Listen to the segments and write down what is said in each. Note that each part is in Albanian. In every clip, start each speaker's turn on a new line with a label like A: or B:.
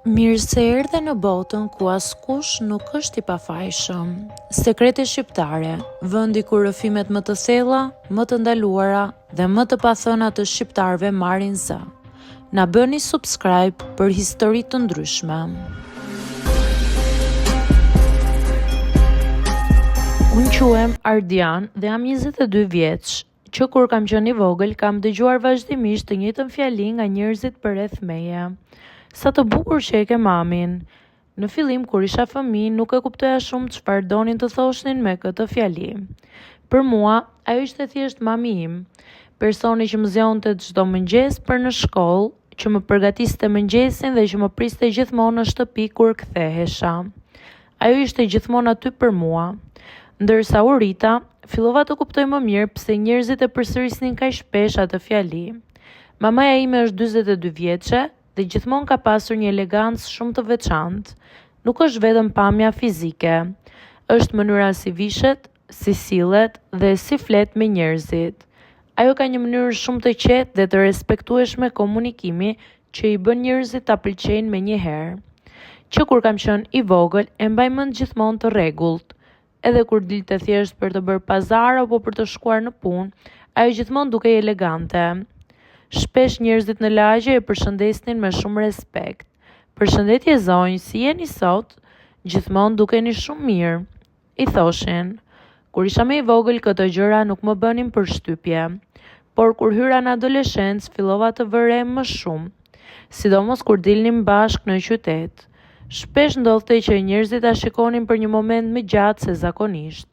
A: Mirë se erdhe në botën ku askush nuk është i pafajshëm. Sekrete shqiptare, vendi ku rrëfimet më të thella, më të ndaluara dhe më të pathëna të shqiptarëve marrin zë. Na bëni subscribe për histori të ndryshme. Unë quhem Ardian dhe jam 22 vjeç, që kur kam qenë i vogël kam dëgjuar vazhdimisht të njëjtën fjali nga njerëzit përreth meje. Sa të bukur që e ke mamin. Në fillim kur isha fëmijë nuk e kuptoja shumë çfarë donin të thoshnin me këtë fjali. Për mua, ajo ishte thjesht mami im, personi që më zgjonte çdo mëngjes për në shkollë, që më përgatiste mëngjesin dhe që më priste gjithmonë në shtëpi kur kthehesha. Ajo ishte gjithmonë aty për mua. Ndërsa u rrita, fillova të kuptoj më mirë pse njerëzit e përsërisnin kaq shpesh atë fjali. Mamaja ime është 42 vjeçe dhe gjithmonë ka pasur një elegancë shumë të veçantë. Nuk është vetëm pamja fizike, është mënyra si vishet, si sillet dhe si flet me njerëzit. Ajo ka një mënyrë shumë të qetë dhe të respektueshme komunikimi që i bën njerëzit ta pëlqejnë menjëherë. Që kur kam qenë i vogël, e mbaj mend gjithmonë të rregullt. Edhe kur dilte thjesht për të bërë pazar apo për të shkuar në punë, ajo gjithmonë dukej elegante. Shpesh njerëzit në lagje e përshëndesnin me shumë respekt. Përshëndetje zonjë, si jeni sot? Gjithmonë dukeni shumë mirë, i thoshin. Kur isha më i vogël këto gjëra nuk më bënin përshtypje, por kur hyra në adoleshencë fillova të vërem më shumë, sidomos kur dilnim bashkë në qytet. Shpesh ndodhte që njerëzit ta shikonin për një moment më gjatë se zakonisht.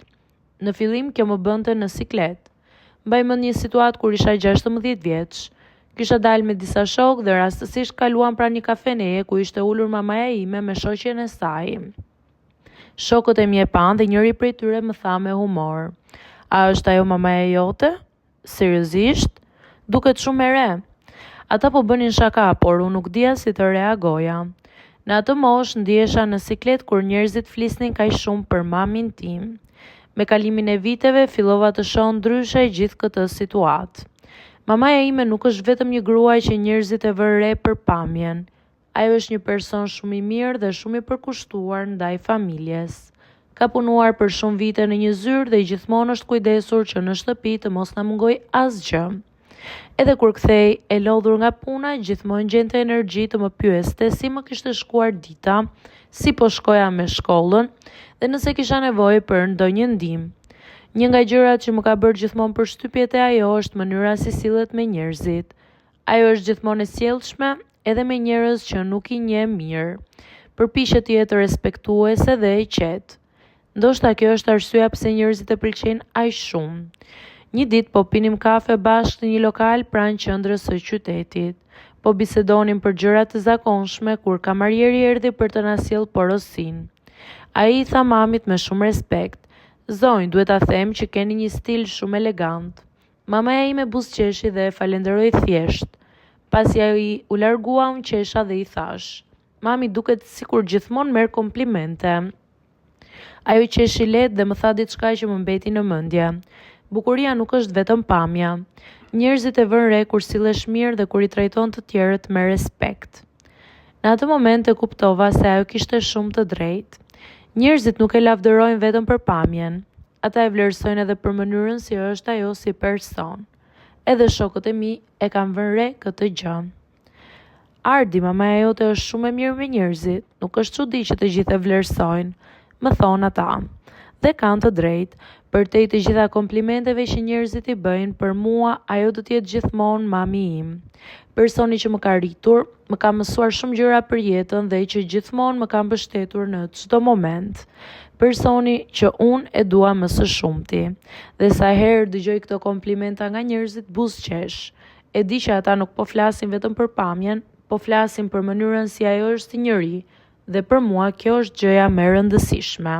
A: Në fillim kjo më bënte në siklet. Mbaj mend një situatë kur isha 16 vjeç. Kisha dalë me disa shokë dhe rastësisht kaluam pranë një kafeneje ku ishte ulur mamaja ime me shoqen e saj. Shokët e mi e panë dhe njëri prej tyre më tha me humor: "A është ajo mamaja jote? Seriozisht? Duket shumë e re." Ata po bënin shaka, por unë nuk dija si të reagoja. Në atë moshë ndihesha në siklet kur njerëzit flisnin kaq shumë për mamin tim. Me kalimin e viteve fillova të shoh ndryshe gjithë këtë situatë. Mamaja ime nuk është vetëm një gruaj që njerëzit e vënë re për pamjen. Ajo është një person shumë i mirë dhe shumë i përkushtuar ndaj familjes. Ka punuar për shumë vite në një zyrë dhe gjithmonë është kujdesur që në shtëpi të mos na mungoj asgjë. Edhe kur kthej e lodhur nga puna, gjithmonë gjente energji të më pyeste si më kishte shkuar dita, si po shkoja me shkollën dhe nëse kisha nevojë për ndonjë ndihmë. Një nga gjërat që më ka bërë gjithmonë përshtypje te ajo është mënyra si sillet me njerëzit. Ajo është gjithmonë e sjellshme edhe me njerëz që nuk i njeh mirë. Përpiqet të jetë respektuese dhe e qetë. Ndoshta kjo është arsyeja pse njerëzit e pëlqejnë aq shumë. Një ditë po pinim kafe bashkë në një lokal pranë qendrës së qytetit. Po bisedonim për gjëra të zakonshme kur kamarieri erdhi për të na sjellë porosin. Ai i tha mamit me shumë respekt: "Zonjë, duhet ta them që keni një stil shumë elegant." Mamaja ime buzëqeshi dhe e falenderoi thjesht. Pasi ai u largua, unë qesha dhe i thash: "Mami duket sikur gjithmonë merr komplimente." Ajo qeshi lehtë dhe më tha diçka që më mbeti në mendje. Bukuria nuk është vetëm pamja. Njerëzit e vënë re kur sillesh mirë dhe kur i trajton të tjerët me respekt. Në atë moment e kuptova se ajo kishte shumë të drejtë. Njerëzit nuk e lavdërojnë vetëm për pamjen. Ata e vlerësojnë edhe për mënyrën si është ajo si person. Edhe shokët e mi e kanë vënë re këtë gjë. "Ardi, mamaja jote është shumë e mirë me njerëzit, nuk është çudi që të gjithë e vlerësojnë", më thonë ata. Dhe kanë të drejtë. Përtej të gjitha komplimenteve që njerëzit i bëjnë, për mua ajo do të jetë gjithmonë mami im. Personi që më ka rritur, më ka mësuar shumë gjëra për jetën dhe që gjithmonë më ka mbështetur në çdo moment. Personi që unë e dua më së shumti. Dhe sa herë dëgjoj këto komplimenta nga njerëzit buzëqesh. E di që ata nuk po flasin vetëm për pamjen, po flasin për mënyrën si ajo është si njeri, dhe për mua kjo është gjëja më e rëndësishme.